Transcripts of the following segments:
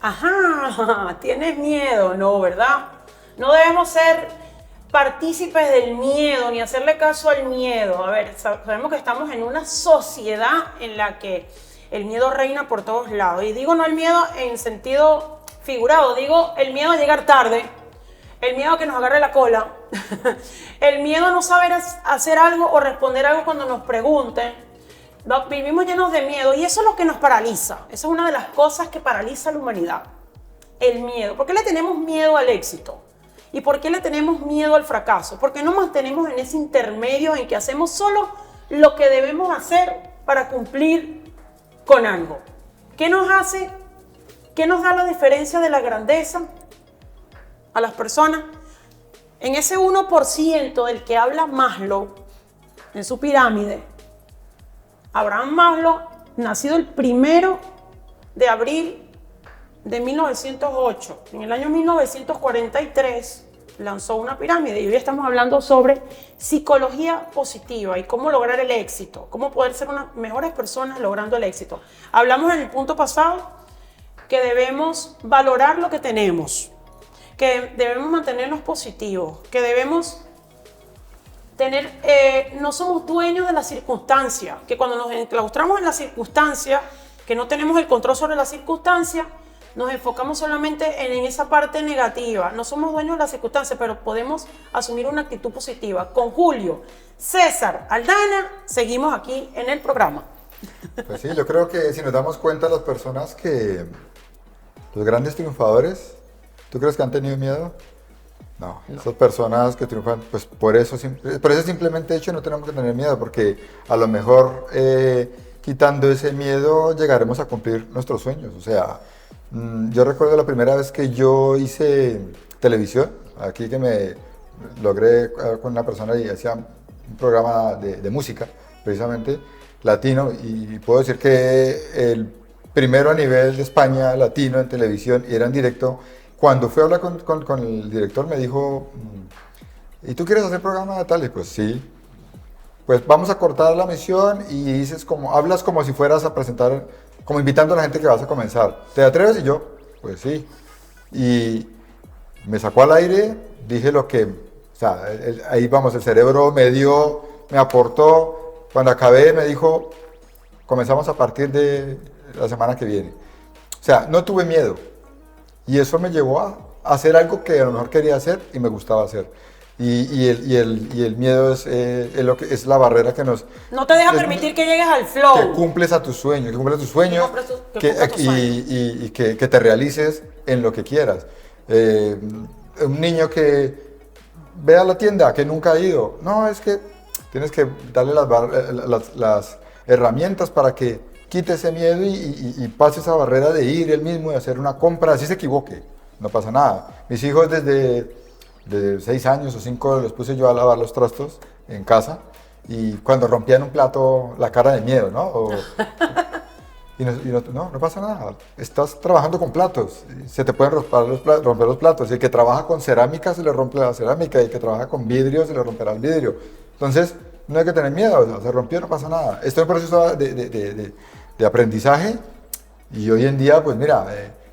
Ajá, tienes miedo, no, ¿verdad? No debemos ser partícipes del miedo ni hacerle caso al miedo. A ver, sabemos que estamos en una sociedad en la que el miedo reina por todos lados. Y digo no el miedo en sentido figurado, digo el miedo a llegar tarde, el miedo a que nos agarre la cola, el miedo a no saber hacer algo o responder algo cuando nos pregunten. Vivimos llenos de miedo y eso es lo que nos paraliza. Esa es una de las cosas que paraliza a la humanidad. El miedo. ¿Por qué le tenemos miedo al éxito? ¿Y por qué le tenemos miedo al fracaso? Porque no mantenemos en ese intermedio en que hacemos solo lo que debemos hacer para cumplir con algo. ¿Qué nos hace? ¿Qué nos da la diferencia de la grandeza a las personas? En ese 1% del que habla Maslow en su pirámide, Abraham Maslow, nacido el 1 de abril de 1908, en el año 1943 lanzó una pirámide y hoy estamos hablando sobre psicología positiva y cómo lograr el éxito, cómo poder ser unas mejores personas logrando el éxito. Hablamos en el punto pasado que debemos valorar lo que tenemos, que debemos mantenernos positivos, que debemos no somos dueños de las circunstancias, que cuando nos enclaustramos en las circunstancias, que no tenemos el control sobre las circunstancias, nos enfocamos solamente en esa parte negativa. No somos dueños de las circunstancias, pero podemos asumir una actitud positiva. Con Julio César Aldana, seguimos aquí en el programa. Pues sí, yo creo que si nos damos cuenta las personas que, los grandes triunfadores, ¿tú crees que han tenido miedo? No, esas personas que triunfan, pues por eso simplemente hecho no tenemos que tener miedo, porque a lo mejor quitando ese miedo llegaremos a cumplir nuestros sueños. O sea, yo recuerdo la primera vez que yo hice televisión, aquí que me logré con una persona y hacía un programa de música, precisamente, latino, y puedo decir que el primero a nivel de España latino en televisión y era en directo. Cuando fui a hablar con el director me dijo, ¿y tú quieres hacer programa de tal? Y pues sí. Pues vamos a cortar la misión y hablas como si fueras a presentar, como invitando a la gente que vas a comenzar. ¿Te atreves? Y yo, pues sí. Y me sacó al aire, dije lo que, o sea, ahí vamos, el cerebro me aportó. Cuando acabé me dijo, comenzamos a partir de la semana que viene. O sea, no tuve miedo. Y eso me llevó a hacer algo que a lo mejor quería hacer y me gustaba hacer. Y el miedo es la barrera que nos... No te deja permitir que llegues al flow. Que cumples a tus sueños, y que te realices en lo que quieras. Un niño que ve a la tienda, que nunca ha ido. No, es que tienes que darle las herramientas para que quite ese miedo y pase esa barrera de ir él mismo y hacer una compra, así se equivoque, no pasa nada. Mis hijos desde 6 años o 5 los puse yo a lavar los trastos en casa y cuando rompían un plato, la cara de miedo, ¿no? No pasa nada, estás trabajando con platos, se te pueden romper los platos, y el que trabaja con cerámica se le rompe la cerámica y el que trabaja con vidrio se le romperá el vidrio. Entonces, no hay que tener miedo, o sea, se rompió, no pasa nada. Esto es un proceso de aprendizaje y hoy en día, pues mira,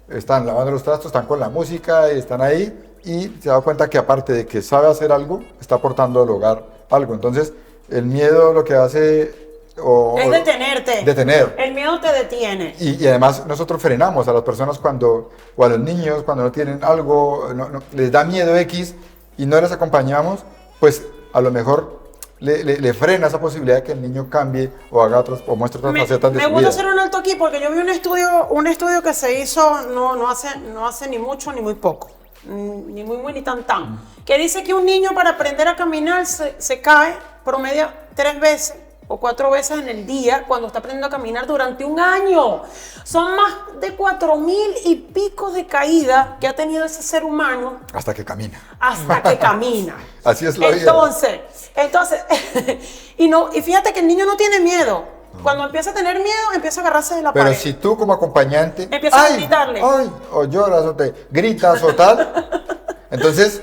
están lavando los trastos, están con la música y están ahí y se da cuenta que aparte de que sabe hacer algo, está aportando al hogar algo. Entonces, el miedo lo que hace... es detenerte. Detener. El miedo te detiene. Y además nosotros frenamos a las personas o a los niños cuando no tienen algo, les da miedo X y no les acompañamos, pues a lo mejor... Le frena esa posibilidad de que el niño cambie o haga o muestre otras facetas de su vida. Me gusta hacer un alto aquí porque yo vi un estudio que se hizo no hace ni mucho ni muy poco, ni muy ni tan, que dice que un niño para aprender a caminar se cae promedio 3 veces o 4 veces en el día cuando está aprendiendo a caminar durante un año. Son más de 4,000 y pico de caídas que ha tenido ese ser humano. Hasta que camina. Hasta que camina. Así es la vida. Entonces, y fíjate que el niño no tiene miedo. Cuando empieza a tener miedo, empieza a agarrarse de la pared. Pero si tú como acompañante... empiezas a gritarle. O lloras o te gritas o tal, entonces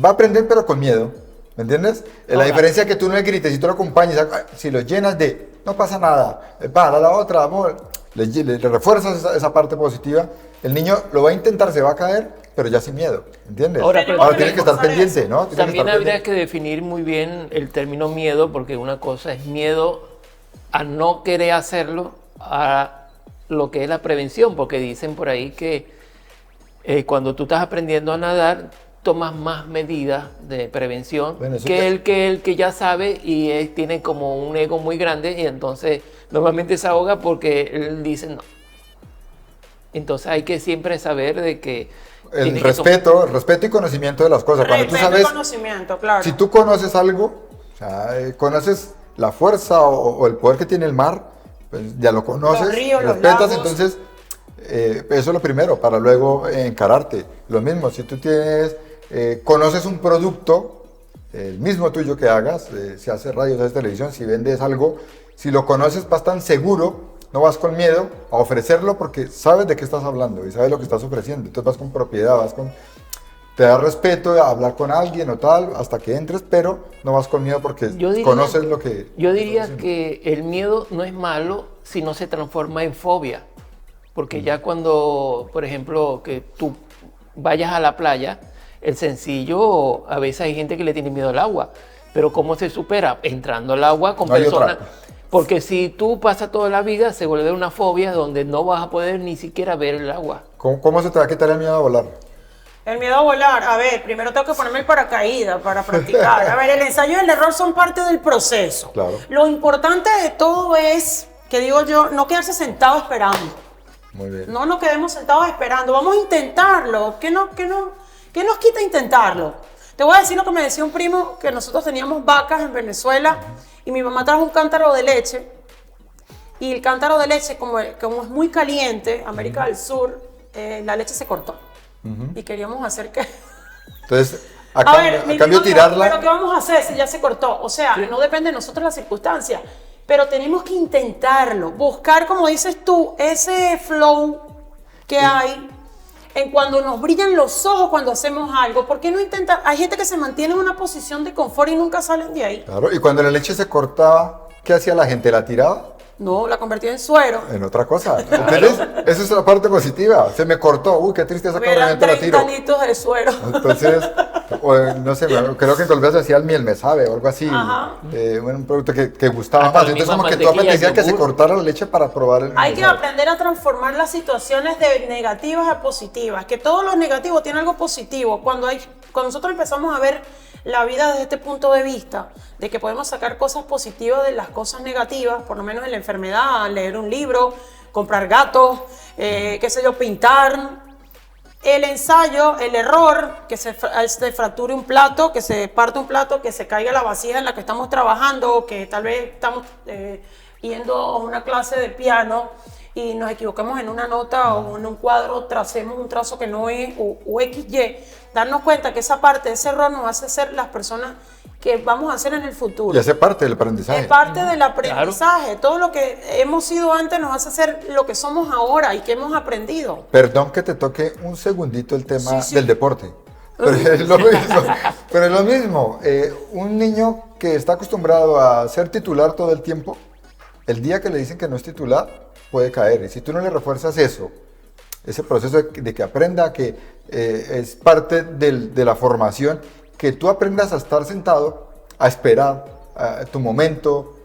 va a aprender pero con miedo. ¿Me entiendes? La diferencia es que tú no le grites, si tú lo acompañas, si lo llenas de no pasa nada, para la otra, amor, le refuerzas esa parte positiva, el niño lo va a intentar, se va a caer, pero ya sin miedo, ¿entiendes? Ahora, Ahora tiene que estar pendiente, ¿no? Tiene que También estar habría pendiente. que definir muy bien el término miedo, porque una cosa es miedo a no querer hacerlo, a lo que es la prevención, porque dicen por ahí que cuando tú estás aprendiendo a nadar, tomas más medidas de prevención Bueno, eso que el que ya sabe y tiene como un ego muy grande y entonces normalmente se ahoga porque él dice no. Entonces hay que siempre saber de que El respeto y conocimiento de las cosas. Cuando tú Respeto y sabes, conocimiento, claro. si tú conoces algo, o sea, conoces la fuerza o el poder que tiene el mar, pues ya lo conoces, Los ríos, los respetas, lagos. entonces eso es lo primero para luego encararte. Lo mismo, si tú conoces un producto, el mismo tuyo que hagas, si haces radio, si haces televisión, si vendes algo, si lo conoces, vas tan seguro, no vas con miedo a ofrecerlo porque sabes de qué estás hablando y sabes lo que estás ofreciendo. Entonces vas con propiedad, te da respeto a hablar con alguien o tal hasta que entres, pero no vas con miedo porque conoces lo que... Yo diría que el miedo no es malo si no se transforma en fobia. Porque ya cuando, por ejemplo, que tú vayas a la playa, el sencillo, a veces hay gente que le tiene miedo al agua. Pero ¿cómo se supera? Entrando al agua con No hay personas... otra. Porque si tú pasas toda la vida, se vuelve una fobia donde no vas a poder ni siquiera ver el agua. ¿Cómo se te va a quitar el miedo a volar? El miedo a volar, a ver, primero tengo que ponerme el paracaídas para practicar. A ver, el ensayo y el error son parte del proceso. Claro. Lo importante de todo es, que digo yo, no quedarse sentado esperando. Muy bien. No nos quedemos sentados esperando, vamos a intentarlo. ¿Qué nos quita intentarlo? Te voy a decir lo que me decía un primo, que nosotros teníamos vacas en Venezuela y mi mamá trajo un cántaro de leche y el cántaro de leche, como es muy caliente, América del Sur, la leche se cortó y queríamos hacer que... Entonces, A ver, mi cambio primo, tirarla... pero ¿qué vamos a hacer si ya se cortó? O sea, no depende de nosotros la circunstancia, pero tenemos que intentarlo, buscar, como dices tú, ese flow que hay en cuando nos brillan los ojos cuando hacemos algo. ¿Por qué no intentar? Hay gente que se mantiene en una posición de confort y nunca salen de ahí. Claro, y cuando la leche se cortaba, ¿qué hacía la gente? ¿La tiraba? No, la convertí en suero. En otra cosa. ¿Entiendes? Esa es la parte positiva. Se me cortó. Uy, qué tristeza, Eran obviamente la 30 tiro. litros de suero. Entonces, no sé, creo que en Colombia se hacía el miel me sabe o algo así. Ajá. Un producto que gustaba Hasta más. la Entonces, misma como que tú mantequilla apetecía que se yogur. cortara la leche para probar el miel Hay me que sabe. aprender a transformar las situaciones de negativas a positivas, que todo lo negativo tiene algo positivo. Cuando nosotros empezamos a ver la vida desde este punto de vista, de que podemos sacar cosas positivas de las cosas negativas, por lo menos en la enfermedad, leer un libro, comprar gatos, qué sé yo, pintar. El ensayo, el error, que se fracture un plato, que se parte un plato, que se caiga la vasija en la que estamos trabajando, o que tal vez estamos yendo a una clase de piano y nos equivocamos en una nota o en un cuadro, tracemos un trazo que no es, o XY, darnos cuenta que esa parte, ese error nos hace ser las personas que vamos a ser en el futuro. Y hace parte del aprendizaje. Es parte del aprendizaje. Todo lo que hemos sido antes nos hace ser lo que somos ahora y que hemos aprendido. Perdón que te toque un segundito el tema Sí. del deporte. Pero es lo mismo. Pero es lo mismo. Un niño que está acostumbrado a ser titular todo el tiempo, el día que le dicen que no es titular, puede caer. Y si tú no le refuerzas eso, ese proceso de que aprenda que es parte de la formación, que tú aprendas a estar sentado, a esperar tu momento.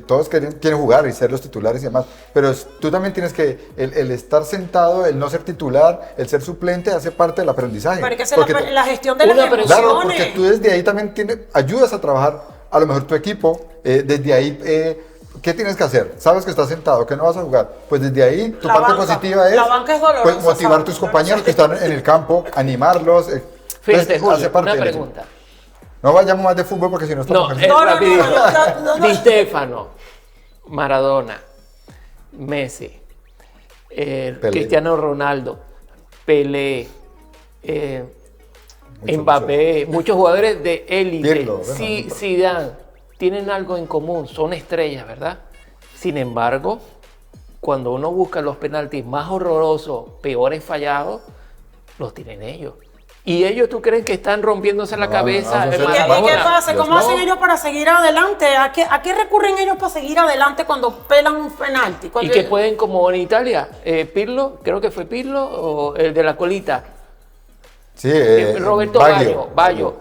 Todos quieren jugar y ser los titulares y demás, pero tú también tienes que, el estar sentado, el no ser titular, el ser suplente, hace parte del aprendizaje. Pero hay que hacer la gestión de las emociones. Claro, porque tú desde ahí también ayudas a trabajar, a lo mejor tu equipo, desde ahí, ¿qué tienes que hacer? Sabes que estás sentado, que no vas a jugar, pues desde ahí tu La parte banca. positiva es, La banca es dolorosa, pues, motivar a ¿sabes? tus compañeros que están en el campo, animarlos. Fíjate, Entonces, Julio, hace parte una de eso. pregunta. No vayamos más de fútbol porque si no estamos... No, perdiendo. No, no, rapidito. no. Di Stéfano, Maradona, Messi, Cristiano Ronaldo, Pelé, Mbappé, muchos jugadores de élite, Pirlo, bueno, Zidane, tienen algo en común, son estrellas, ¿verdad? Sin embargo, cuando uno busca los penaltis más horrorosos, peores fallados, los tienen ellos. Y ellos, ¿tú crees que están rompiéndose la No, cabeza? no, ¿Y no, qué, vamos, y qué no, pasa? Dios, ¿Cómo no. hacen ellos para seguir adelante? ¿A qué recurren ellos para seguir adelante cuando pelan un penalti? Y Cuando que pueden, como en Italia, Pirlo, creo que fue Pirlo, o el de la colita, Sí, Roberto Baggio,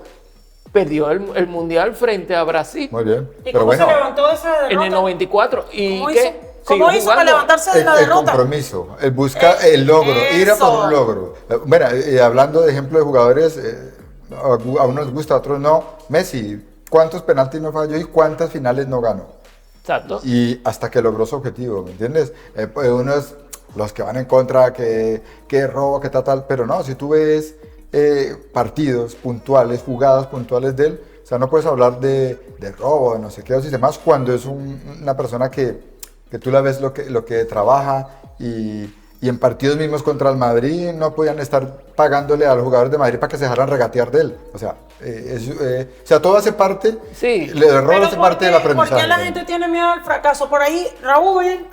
perdió el Mundial frente a Brasil Muy bien. ¿Y Pero cómo bueno, se levantó de esa derrota? en el 94. ¿Y ¿Cómo qué? hizo, cómo Siguió hizo para jugando. levantarse de la el derrota? compromiso, el buscar el logro, ir a por Eso. un logro. Bueno, hablando de ejemplo de jugadores, a unos les gusta, a otros no. Messi, ¿cuántos penaltis no falló y cuántas finales no ganó? Exacto. Y hasta que logró su objetivo, ¿me entiendes? Pues unos, los que van en contra, que robo, que tal, pero no, si tú ves partidos puntuales, jugadas puntuales de él, o sea, no puedes hablar de robo, de no sé qué, o si demás, cuando es una persona que tú la ves lo que trabaja y en partidos mismos contra el Madrid no podían estar pagándole a los jugadores de Madrid para que se dejaran regatear de él. O sea, todo hace parte, Sí. el error Pero hace parte del aprendizaje. ¿por qué la gente tiene miedo al fracaso? Por ahí, Raúl,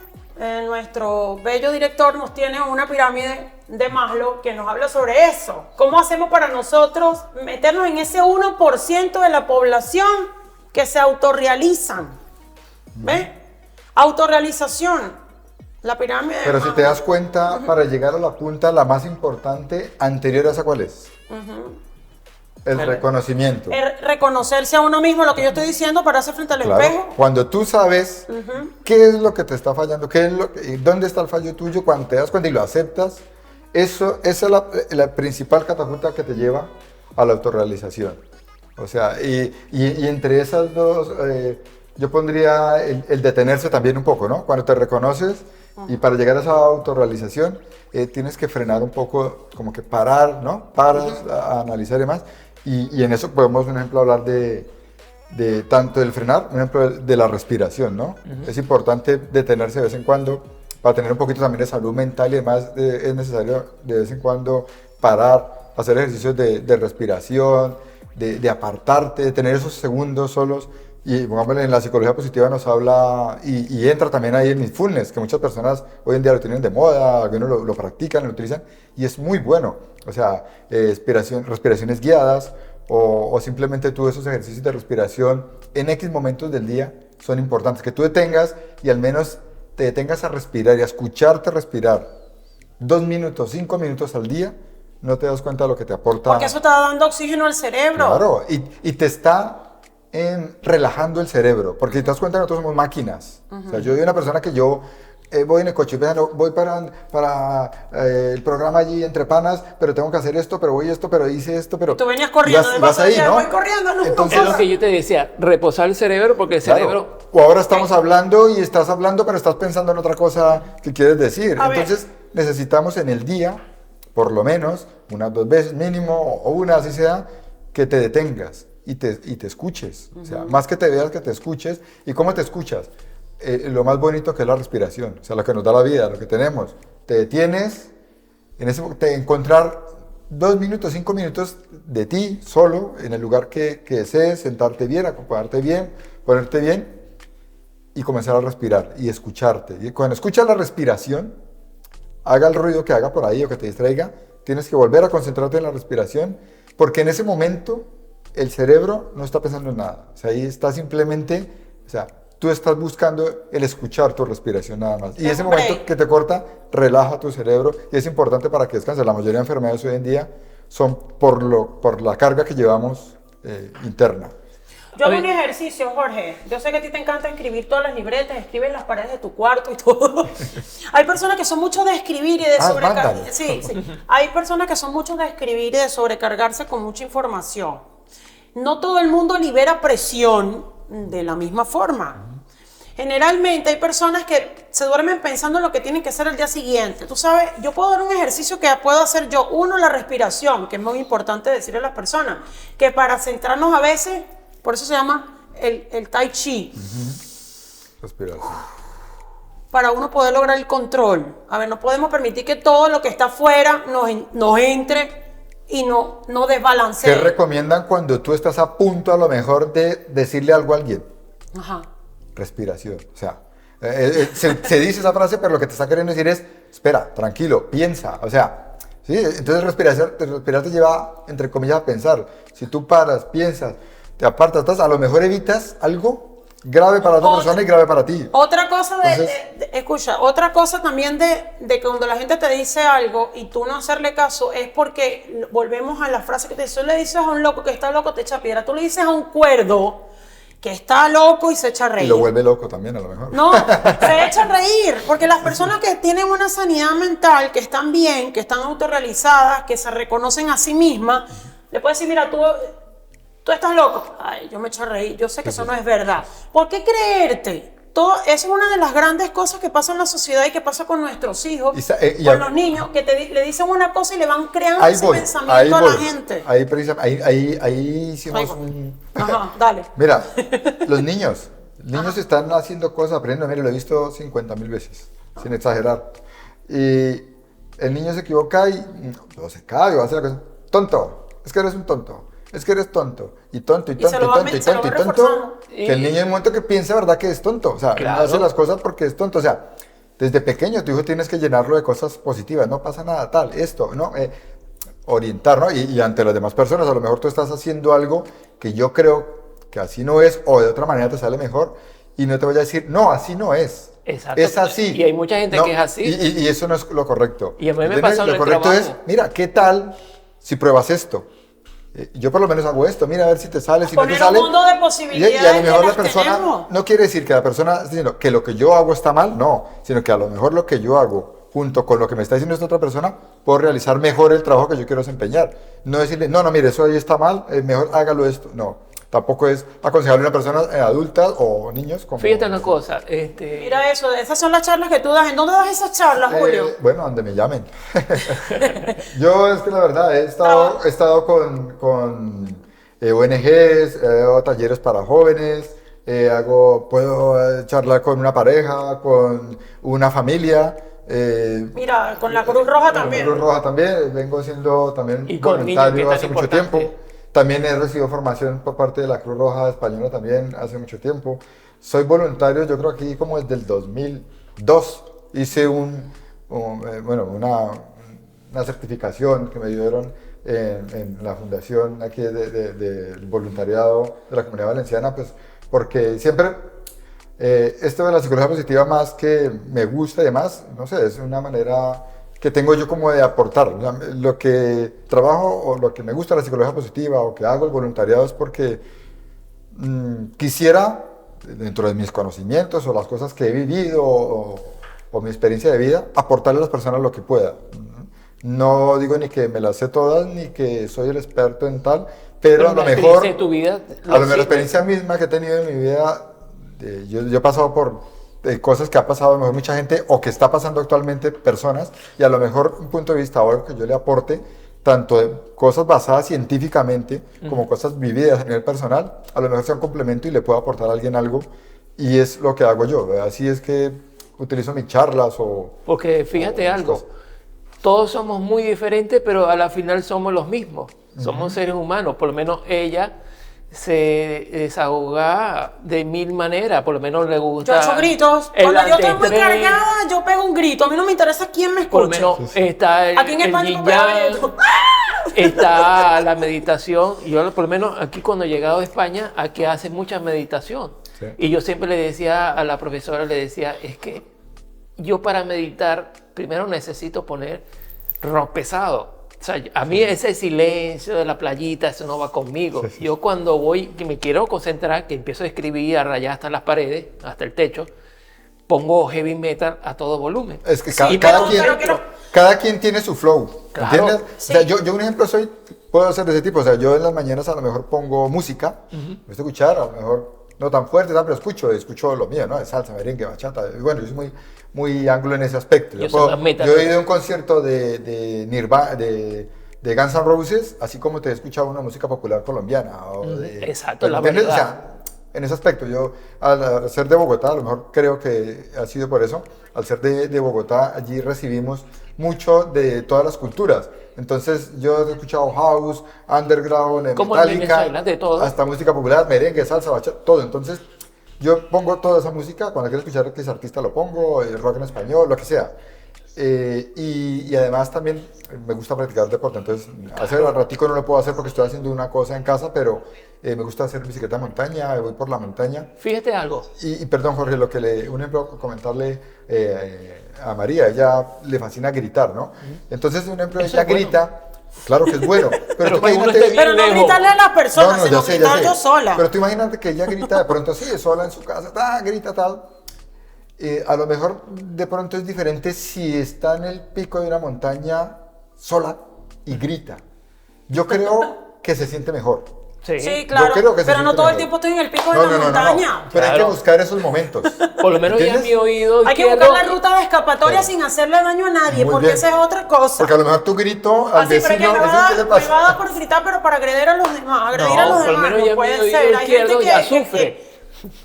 nuestro bello director, nos tiene una pirámide de Maslow que nos habla sobre eso. ¿Cómo hacemos para nosotros meternos en ese 1% de la población que se autorrealizan? ¿Ves? Autorrealización. La pirámide de Pero si Maslow. te das cuenta, para llegar a la punta, la más importante, anterior a esa, ¿cuál es? El reconocimiento. Reconocerse a uno mismo, lo que yo estoy diciendo, pararse frente al Claro, espejo. cuando tú sabes qué es lo que te está fallando, dónde está el fallo tuyo, cuando te das cuenta y lo aceptas, esa es la principal catapulta que te lleva a la autorrealización. O sea, y entre esas dos, yo pondría el detenerse también un poco, ¿no? Cuando te reconoces y para llegar a esa autorrealización, tienes que frenar un poco, como que parar, ¿no? Paras a analizar y demás. Y en eso podemos, por ejemplo, hablar de tanto del frenar, por ejemplo, de la respiración, ¿no? Es importante detenerse de vez en cuando para tener un poquito también de salud mental y demás. Es necesario de vez en cuando parar, hacer ejercicios de respiración, de apartarte, de tener esos segundos solos. Y pongámosle, en la psicología positiva nos habla, y entra también ahí en mindfulness, que muchas personas hoy en día lo tienen de moda, algunos lo practican, lo utilizan, y es muy bueno. O sea, respiraciones guiadas, o simplemente tú esos ejercicios de respiración en X momentos del día son importantes. Que tú detengas y al menos te detengas a respirar y a escucharte respirar 2 minutos, 5 minutos al día, no te das cuenta de lo que te aporta. Porque eso está dando oxígeno al cerebro. Claro, y te está relajando el cerebro, porque si te das cuenta nosotros somos máquinas. O sea, yo soy una persona que yo voy en el coche, voy para el programa allí entre panas, pero tengo que hacer esto, pero voy esto, pero hice esto, pero... Tú venías corriendo, y vas de ahí, paso, ¿no? voy corriendo, no, Entonces, Es lo que yo te decía, reposar el cerebro, porque el claro, cerebro... o ahora estamos hablando y estás hablando, pero estás pensando en otra cosa que quieres decir. A ver. Entonces necesitamos en el día, por lo menos, unas 2 veces mínimo, o una, así sea, que te detengas y te escuches. O sea, más que te veas, que te escuches. ¿Y cómo te escuchas? Lo más bonito que es la respiración, o sea, lo que nos da la vida, lo que tenemos. Te detienes, encontrar 2 minutos, 5 minutos de ti, solo, en el lugar que desees, sentarte bien, acomodarte bien, ponerte bien y comenzar a respirar y escucharte. Y cuando escuchas la respiración, haga el ruido que haga por ahí o que te distraiga, tienes que volver a concentrarte en la respiración, porque en ese momento el cerebro no está pensando en nada. O sea, ahí está simplemente, o sea, tú estás buscando el escuchar tu respiración nada más. Y ese momento que te corta, relaja tu cerebro y es importante para que descanses. La mayoría de enfermedades hoy en día son por la carga que llevamos interna. Yo hago un ejercicio, Jorge. Yo sé que a ti te encanta escribir todas las libretas, escribir en las paredes de tu cuarto y todo. Hay personas que son mucho de escribir y de sobrecargarse. Sí. Hay personas que son mucho de escribir y de sobrecargarse con mucha información. No todo el mundo libera presión de la misma forma. Generalmente hay personas que se duermen pensando en lo que tienen que hacer el día siguiente. Tú sabes, yo puedo dar un ejercicio que puedo hacer yo. Uno, la respiración, que es muy importante decirle a las personas, que para centrarnos a veces, por eso se llama el Tai Chi. Respiración. Para uno poder lograr el control. A ver, no podemos permitir que todo lo que está afuera nos entre y no desbalancee. ¿Qué recomiendan cuando tú estás a punto a lo mejor de decirle algo a alguien? Ajá. Respiración. O sea, se dice esa frase, pero lo que te está queriendo decir es, espera, tranquilo, piensa. O sea, ¿sí? Entonces respirar te lleva, entre comillas, a pensar. Si tú paras, piensas, te apartas, a lo mejor evitas algo grave para otra persona y grave para ti. Otra cosa Entonces, escucha, otra cosa también de cuando la gente te dice algo y tú no hacerle caso es porque volvemos a la frase que tú le dices a un loco que está loco te echa piedra, tú le dices a un cuerdo que está loco y se echa a reír. y lo vuelve loco también, a lo mejor. No, se echa a reír, porque las personas que tienen una sanidad mental, que están bien, que están autorrealizadas, que se reconocen a sí mismas, le puedes decir, mira, tú estás loco. Ay, yo me echo a reír, yo sé que eso no es verdad. ¿Por qué creerte? Eso es una de las grandes cosas que pasa en la sociedad y que pasa con nuestros hijos, con los niños, que le dicen una cosa y le van creando ese pensamiento a la gente. Ahí hicimos un... Ajá, dale. Mira, los niños están haciendo cosas, aprendiendo, mira, lo he visto 50.000 veces, sin exagerar. Y el niño se equivoca y no se cae, va a hacer la cosa, tonto, es que eres un tonto. Es que eres tonto, y tonto, y tonto, y tonto, y tonto, y tonto, que el niño en el momento que piensa, ¿verdad? Que es tonto, o sea, claro. no hace las cosas porque es tonto, o sea, desde pequeño tu hijo tienes que llenarlo de cosas positivas, no pasa nada tal, esto, ¿no? Orientar, ¿no? Y ante las demás personas, a lo mejor tú estás haciendo algo que yo creo que así no es, o de otra manera te sale mejor, y no te voy a decir, no, así no es. Exacto. Es así. Y hay mucha gente que es así. Y eso no es lo correcto. Y a mí me pasa en lo el correcto trabajo. es, mira, ¿qué tal si pruebas esto? Yo por lo menos hago esto, mira a ver si te sale, si no te Poner sale. un mundo de posibilidades Y a lo mejor que la las persona, tenemos. no quiere decir que la persona está diciendo que lo que yo hago está mal, no, sino que a lo mejor lo que yo hago, junto con lo que me está diciendo esta otra persona, puedo realizar mejor el trabajo que yo quiero desempeñar. No decirle, no, mire, eso ahí está mal, mejor hágalo esto. No, tampoco es aconsejable a una persona adulta o niños. Como, Fíjate una cosa, Mira eso, esas son las charlas que tú das. ¿En dónde das esas charlas, Julio? Bueno, donde me llamen. Yo es que la verdad he estado con ONGs, hago talleres para jóvenes, puedo charlar con una pareja, con una familia. Mira, con la Cruz Roja también. Con la Cruz Roja también, vengo siendo también Y con voluntario niños, que hace es mucho importante. tiempo. También he recibido formación por parte de la Cruz Roja Española también hace mucho tiempo. Soy voluntario, yo creo aquí como desde el 2002. Hice una certificación que me dieron en la fundación aquí del voluntariado de la Comunidad Valenciana, pues porque siempre esto de la psicología positiva más que me gusta y demás, no sé, es una manera que tengo yo como de aportar. O sea, lo que trabajo o lo que me gusta de la psicología positiva o que hago el voluntariado es porque quisiera, dentro de mis conocimientos o las cosas que he vivido o mi experiencia de vida, aportarle a las personas lo que pueda. No digo ni que me las sé todas, ni que soy el experto en tal, pero a lo mejor, de tu vida, a lo mejor la experiencia misma que he tenido en mi vida, yo he pasado por cosas que ha pasado a lo mejor mucha gente o que está pasando actualmente personas, y a lo mejor un punto de vista o algo que yo le aporte, tanto de cosas basadas científicamente como cosas vividas a nivel personal, a lo mejor sea un complemento y le puedo aportar a alguien algo, y es lo que hago yo. Así es que utilizo mis charlas Porque fíjate algo, todos somos muy diferentes, pero a la final somos los mismos. Somos seres humanos. Por lo menos ella se desahoga de 1000 maneras. Por lo menos le gusta. Yo echo gritos. Cuando yo estoy muy cargada, yo pego un grito. A mí no me interesa quién me escuche. Por lo menos está el, aquí en España yin no pegaba yang, grito. está la meditación. Yo por lo menos aquí cuando he llegado a España, aquí hace mucha meditación. Sí. Y yo siempre le decía a la profesora, es que yo para meditar primero necesito poner rock pesado. O sea, a mí ese silencio de la playita, eso no va conmigo. Sí, sí. Yo cuando voy, que me quiero concentrar, que empiezo a escribir, a rayar hasta las paredes, hasta el techo, pongo heavy metal a todo volumen. Es que Sí, cada quien tiene su flow, Claro. ¿entiendes? Sí. O sea, yo un ejemplo puedo hacer de ese tipo, o sea, yo en las mañanas a lo mejor pongo música, me gusta escuchar, a lo mejor no tan fuerte, pero escucho lo mío, ¿no? De salsa, merengue, bachata, bueno, yo soy muy anglo en ese aspecto. Yo soy más metal. Yo he ido a un concierto de Nirvana, de Guns N' Roses, así como te he escuchado una música popular colombiana. Exacto, la ¿entiendes? O variedad. sea, en ese aspecto, yo al ser de Bogotá, a lo mejor creo que ha sido por eso, al ser de Bogotá, allí recibimos mucho de todas las culturas. Entonces yo he escuchado house, underground, Como en Metallica, Venezuela, de todo. hasta música popular, merengue, salsa, bachata, todo. Entonces yo pongo toda esa música, cuando quiero escuchar X artista lo pongo, rock en español, lo que sea. Y además también me gusta practicar deporte, entonces hace ratico no lo puedo hacer porque estoy haciendo una cosa en casa, pero me gusta hacer bicicleta de montaña, voy por la montaña. Fíjate algo. Y perdón Jorge, un ejemplo, comentarle a María, ella le fascina gritar, ¿no? Entonces un ejemplo, ella grita, claro que es bueno, pero tú que uno imagínate... esté bien Pero no lejos. gritarle a las personas, sino ya gritar sé. yo sola. Pero tú imagínate que ella grita de pronto así, sola en su casa, grita tal. A lo mejor de pronto es diferente si está en el pico de una montaña sola y grita. Yo creo que se siente mejor. Sí, claro, Yo creo que se pero no siente todo el mejor. tiempo estoy en el pico de la montaña. Pero hay que Claro. buscar esos momentos. Por lo menos ya ¿Entiendes? mi oído Hay que izquierdo. buscar la ruta de escapatoria Claro. sin hacerle daño a nadie, Muy porque bien. esa es otra cosa. Porque a lo mejor tu grito al Así, pero es que vecino, me va, ¿eso a qué le dar, me va a pasa? dar por gritar, pero para agredir a los demás, agredir No, a los por lo demás, menos no ya mi puede oído ser. izquierdo ya sufre.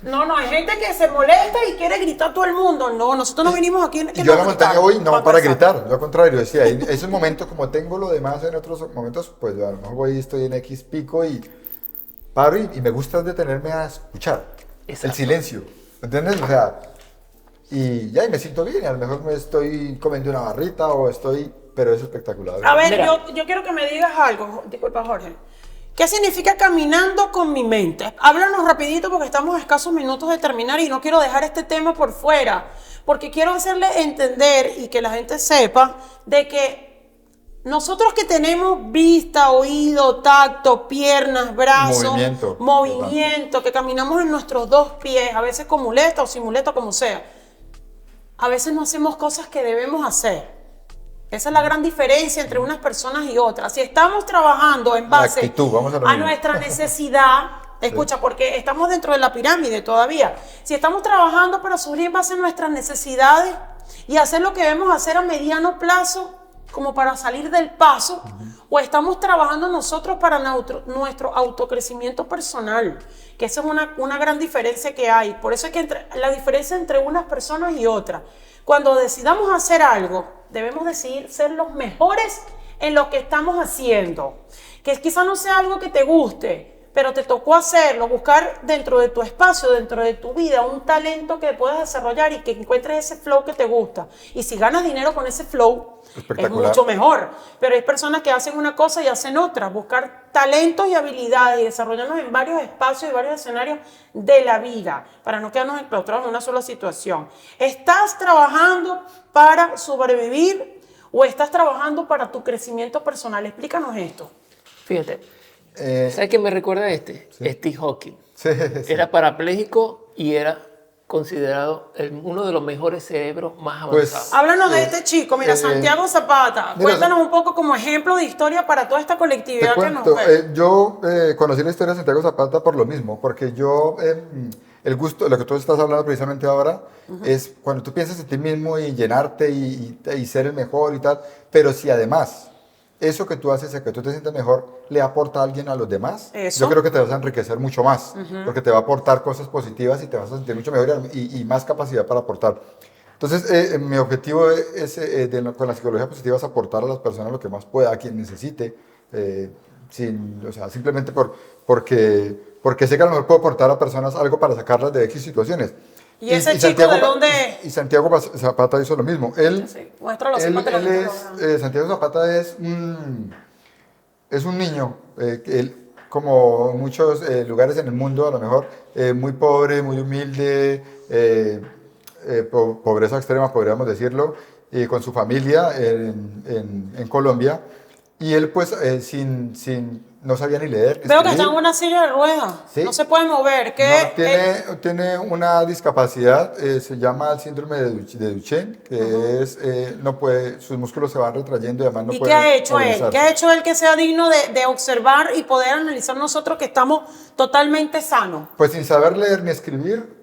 No, hay gente que se molesta y quiere gritar a todo el mundo. No, nosotros no vinimos aquí. Y yo a la montaña voy no para gritar. gritar, yo al contrario, decía, en esos momentos, como tengo lo demás en otros momentos, pues a lo mejor voy, estoy en X pico y paro y me gusta detenerme a escuchar el Exacto. silencio, ¿entiendes? O sea, y ya, y me siento bien, y a lo mejor me estoy comiendo una barrita o pero es espectacular. A ver, Mira. yo quiero que me digas algo, disculpa Jorge. ¿Qué significa caminando con mi mente? Háblanos rapidito porque estamos a escasos minutos de terminar y no quiero dejar este tema por fuera, porque quiero hacerle entender y que la gente sepa de que nosotros que tenemos vista, oído, tacto, piernas, brazos, movimiento, que caminamos en nuestros dos pies, a veces con muleta o sin muleta, como sea, a veces no hacemos cosas que debemos hacer. Esa es la gran diferencia entre unas personas y otras. Si estamos trabajando en base actitud, vamos a lo mismo. nuestra necesidad, escucha, porque estamos dentro de la pirámide todavía. Si estamos trabajando para subir en base a nuestras necesidades y hacer lo que debemos hacer a mediano plazo, como para salir del paso, o estamos trabajando nosotros para nuestro autocrecimiento personal, que esa es una gran diferencia que hay. Por eso es que la diferencia entre unas personas y otras. Cuando decidamos hacer algo, debemos decidir ser los mejores en lo que estamos haciendo. Que quizá no sea algo que te guste, pero te tocó hacerlo, buscar dentro de tu espacio, dentro de tu vida, un talento que puedas desarrollar y que encuentres ese flow que te gusta. Y si ganas dinero con ese flow, es mucho mejor. Pero hay personas que hacen una cosa y hacen otra. Buscar talentos y habilidades y desarrollarnos en varios espacios y varios escenarios de la vida, para no quedarnos enclaustrados en una sola situación. ¿Estás trabajando para sobrevivir o estás trabajando para tu crecimiento personal? Explícanos esto. Fíjate. ¿Sabes qué me recuerda este? Sí. Steve Hawking. Sí. Era parapléjico y era considerado uno de los mejores cerebros más Pues, avanzados. Háblanos de este chico, mira, Santiago Zapata. mira, Cuéntanos un poco como ejemplo de historia para toda esta Te colectividad que nos cuento, ve. yo conocí la historia de Santiago Zapata por lo mismo, porque yo, el gusto, lo que tú estás hablando precisamente ahora, es cuando tú piensas en ti mismo y llenarte y ser el mejor y tal, pero si además eso que tú haces, que tú te sientes mejor, le aporta a alguien a los demás, Eso. yo creo que te vas a enriquecer mucho más, porque te va a aportar cosas positivas y te vas a sentir mucho mejor y más capacidad para aportar. Entonces, mi objetivo con la psicología positiva es aportar a las personas lo que más pueda, a quien necesite, simplemente porque sé que a lo mejor puedo aportar a personas algo para sacarlas de X situaciones. ¿Y ese chico de dónde es? Y Santiago Zapata hizo lo mismo. Él, Sí, muéstralo así él, para que la él gente es, lo vea. Santiago Zapata es un niño, que él, como muchos lugares en el mundo, a lo mejor muy pobre, muy humilde, pobreza extrema, podríamos decirlo, con su familia en Colombia. Y él, pues, no sabía ni leer. Ni Veo que escribir. está en una silla de ruedas. Sí. No se puede mover. No, tiene una discapacidad, se llama el síndrome de Duchenne, que es, no puede, sus músculos se van retrayendo y además no ¿Y puede qué ha hecho él? movilizarse. ¿Qué ha hecho él que sea digno de observar y poder analizar nosotros que estamos totalmente sanos? Pues sin saber leer ni escribir,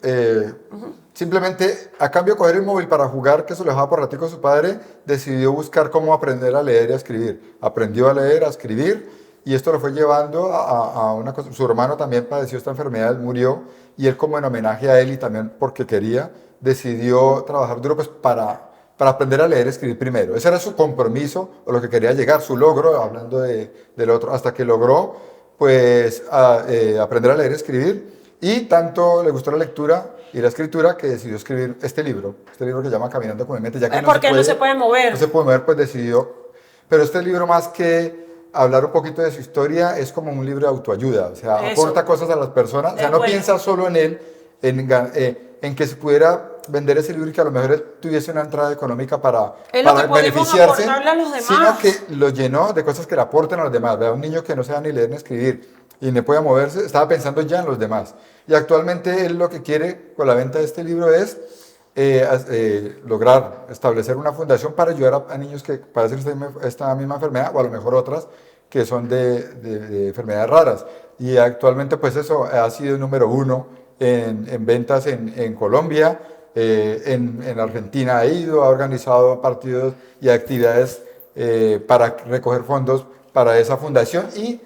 simplemente a cambio de coger un móvil para jugar, que se lo dejaba por ratico a su padre, decidió buscar cómo aprender a leer y a escribir. Aprendió a leer, a escribir, y esto lo fue llevando a una cosa. Su hermano también padeció esta enfermedad, él murió, y él, como en homenaje a él y también porque quería, decidió trabajar duro, pues, para aprender a leer y escribir primero. Ese era su compromiso, o lo que quería llegar, su logro, hablando del otro, hasta que logró, pues, aprender a leer y escribir. Y tanto le gustó la lectura y la escritura que decidió escribir este libro que se llama Caminando con mi mente, ya que Porque no se puede mover. No se puede mover, pues decidió. Pero este libro, más que hablar un poquito de su historia, es como un libro de autoayuda, o sea, Eso. aporta cosas a las personas, o sea, no bueno. piensa solo en él, en que se pudiera vender ese libro y que a lo mejor él tuviese una entrada económica para Es lo que podemos beneficiarse, aportarle a los demás. sino que lo llenó de cosas que le aporten a los demás. Vea, un niño que no sabe ni leer ni escribir y no puede moverse, estaba pensando ya en los demás. Y actualmente él lo que quiere con la venta de este libro es lograr establecer una fundación para ayudar a niños que padecen esta misma enfermedad o a lo mejor otras que son de enfermedades raras. Y actualmente pues eso ha sido el número 1 en ventas en Colombia, en Argentina ha ido, ha organizado partidos y actividades para recoger fondos para esa fundación y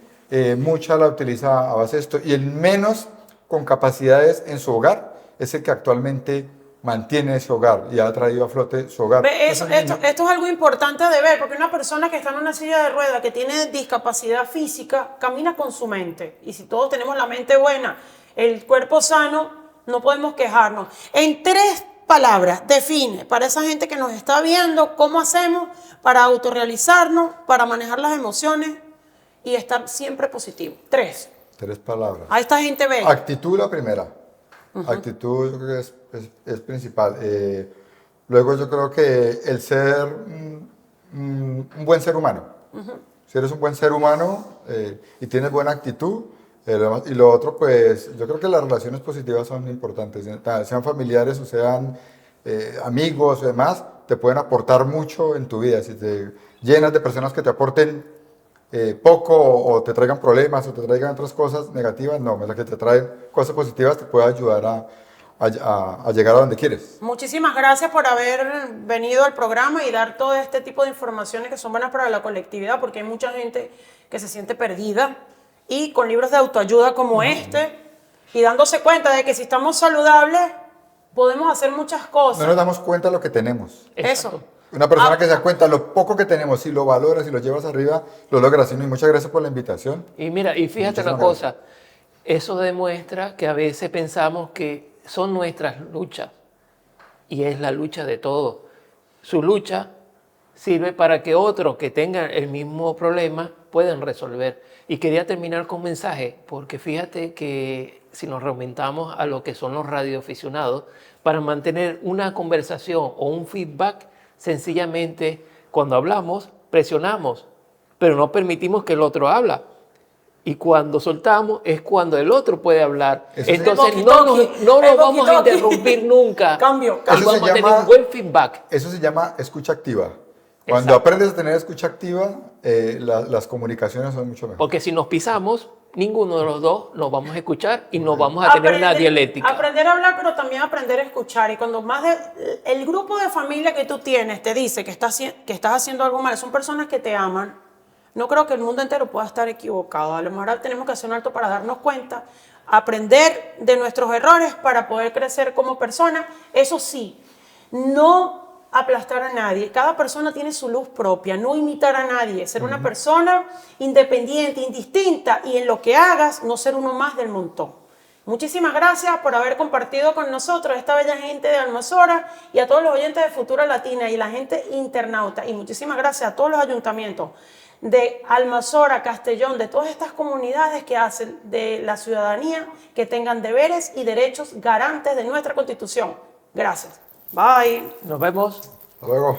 mucha la utiliza a base de esto. Y el menos con capacidades en su hogar es el que actualmente mantiene ese hogar y ha traído a flote su hogar. Esto es algo importante de ver, porque una persona que está en una silla de ruedas, que tiene discapacidad física, camina con su mente. Y si todos tenemos la mente buena, el cuerpo sano, no podemos quejarnos. En 3 palabras, define para esa gente que nos está viendo cómo hacemos para autorrealizarnos, para manejar las emociones y estar siempre positivo. 3 palabras. A esta gente ve. Actitud la primera. Actitud yo creo que es principal. Luego yo creo que el ser un buen ser humano. Si eres un buen ser humano y tienes buena actitud, y lo otro pues yo creo que las relaciones positivas son importantes, sean familiares o sean amigos o demás, te pueden aportar mucho en tu vida. Si te llenas de personas que te aporten poco o te traigan problemas o te traigan otras cosas negativas, no, las que te traen cosas positivas te puede ayudar a llegar a donde quieres. Muchísimas gracias por haber venido al programa y dar todo este tipo de informaciones que son buenas para la colectividad, porque hay mucha gente que se siente perdida y con libros de autoayuda como este y dándose cuenta de que si estamos saludables podemos hacer muchas cosas. No nos damos cuenta de lo que tenemos. Eso. Una persona que se da cuenta lo poco que tenemos, si lo valoras, si lo llevas arriba, lo logras. Y muchas gracias por la invitación. Y mira, y fíjate una cosa, eso demuestra que a veces pensamos que son nuestras luchas y es la lucha de todos. Su lucha sirve para que otros que tengan el mismo problema puedan resolver. Y quería terminar con un mensaje, porque fíjate que si nos remontamos a lo que son los radioaficionados, para mantener una conversación o un feedback, sencillamente cuando hablamos presionamos, pero no permitimos que el otro habla. Y cuando soltamos es cuando el otro puede hablar. Entonces no nos vamos a interrumpir nunca. Cambio. Y vamos a tener un buen feedback. Eso se llama escucha activa. Cuando aprendes a tener escucha activa, las comunicaciones son mucho mejor. Porque si nos pisamos, ninguno de los dos nos vamos a escuchar y no vamos a tener una dialéctica. Aprender a hablar, pero también aprender a escuchar. Y cuando el grupo de familia que tú tienes te dice que estás haciendo algo mal, son personas que te aman. No creo que el mundo entero pueda estar equivocado. A lo mejor tenemos que hacer un alto para darnos cuenta, aprender de nuestros errores para poder crecer como persona. Eso sí, no aplastar a nadie. Cada persona tiene su luz propia, no imitar a nadie, ser una persona independiente, indistinta y en lo que hagas no ser uno más del montón. Muchísimas gracias por haber compartido con nosotros esta bella gente de Almazora y a todos los oyentes de Futura Latina y la gente internauta. Y muchísimas gracias a todos los ayuntamientos de Almazora, Castellón, de todas estas comunidades que hacen de la ciudadanía que tengan deberes y derechos garantes de nuestra Constitución. Gracias. Bye. Nos vemos. Hasta luego.